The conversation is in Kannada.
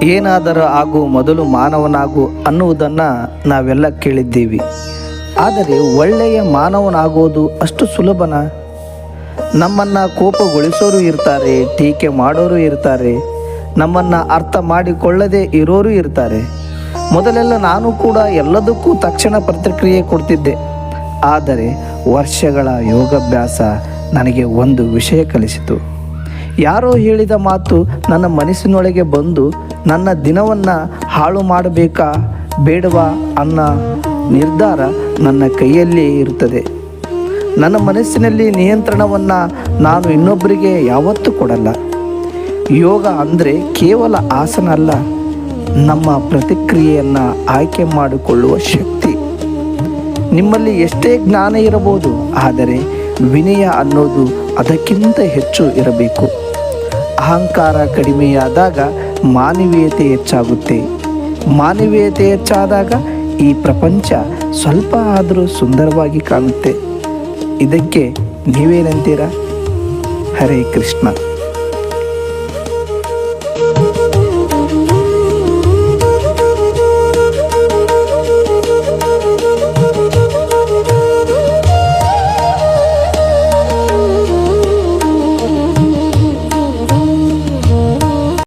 ಏನಾದರೂ ಆಗು ಮೊದಲು ಮಾನವನಾಗು ಅನ್ನುವುದನ್ನು ನಾವೆಲ್ಲ ಕೇಳಿದ್ದೀವಿ. ಆದರೆ ಒಳ್ಳೆಯ ಮಾನವನಾಗೋದು ಅಷ್ಟು ಸುಲಭನ? ನಮ್ಮನ್ನು ಕೋಪಗೊಳಿಸೋರು ಇರ್ತಾರೆ, ಟೀಕೆ ಮಾಡೋರು ಇರ್ತಾರೆ, ನಮ್ಮನ್ನು ಅರ್ಥ ಮಾಡಿಕೊಳ್ಳದೆ ಇರೋರು ಇರ್ತಾರೆ. ಮೊದಲೆಲ್ಲ ನಾನು ಕೂಡ ಎಲ್ಲದಕ್ಕೂ ತಕ್ಷಣ ಪ್ರತಿಕ್ರಿಯೆ ಕೊಡ್ತಿದ್ದೆ. ಆದರೆ ವರ್ಷಗಳ ಯೋಗಾಭ್ಯಾಸ ನನಗೆ ಒಂದು ವಿಷಯ ಕಲಿಸಿತು. ಯಾರೋ ಹೇಳಿದ ಮಾತು ನನ್ನ ಮನಸ್ಸಿನೊಳಗೆ ಬಂದು ನನ್ನ ದಿನವನ್ನು ಹಾಳು ಮಾಡಬೇಕಾ ಬೇಡವಾ ಅನ್ನೋ ನಿರ್ಧಾರ ನನ್ನ ಕೈಯಲ್ಲೇ ಇರುತ್ತದೆ. ನನ್ನ ಮನಸ್ಸಿನಲ್ಲಿ ನಿಯಂತ್ರಣವನ್ನು ನಾನು ಇನ್ನೊಬ್ಬರಿಗೆ ಯಾವತ್ತೂ ಕೊಡಲ್ಲ. ಯೋಗ ಅಂದರೆ ಕೇವಲ ಆಸನ ಅಲ್ಲ, ನಮ್ಮ ಪ್ರತಿಕ್ರಿಯೆಯನ್ನು ಆಯ್ಕೆ ಮಾಡಿಕೊಳ್ಳುವ ಶಕ್ತಿ. ನಿಮ್ಮಲ್ಲಿ ಎಷ್ಟೇ ಜ್ಞಾನ ಇರಬಹುದು, ಆದರೆ ವಿನಯ ಅನ್ನೋದು ಅದಕ್ಕಿಂತ ಹೆಚ್ಚು ಇರಬೇಕು. ಅಹಂಕಾರ ಕಡಿಮೆಯಾದಾಗ ಮಾನವೀಯತೆ ಹೆಚ್ಚಾಗುತ್ತೆ. ಮಾನವೀಯತೆ ಹೆಚ್ಚಾದಾಗ ಈ ಪ್ರಪಂಚ ಸ್ವಲ್ಪ ಆದರೂ ಸುಂದರವಾಗಿ ಕಾಣುತ್ತೆ. ಇದಕ್ಕೆ ನೀವೇನಂತೀರಾ? ಹರೇ ಕೃಷ್ಣ.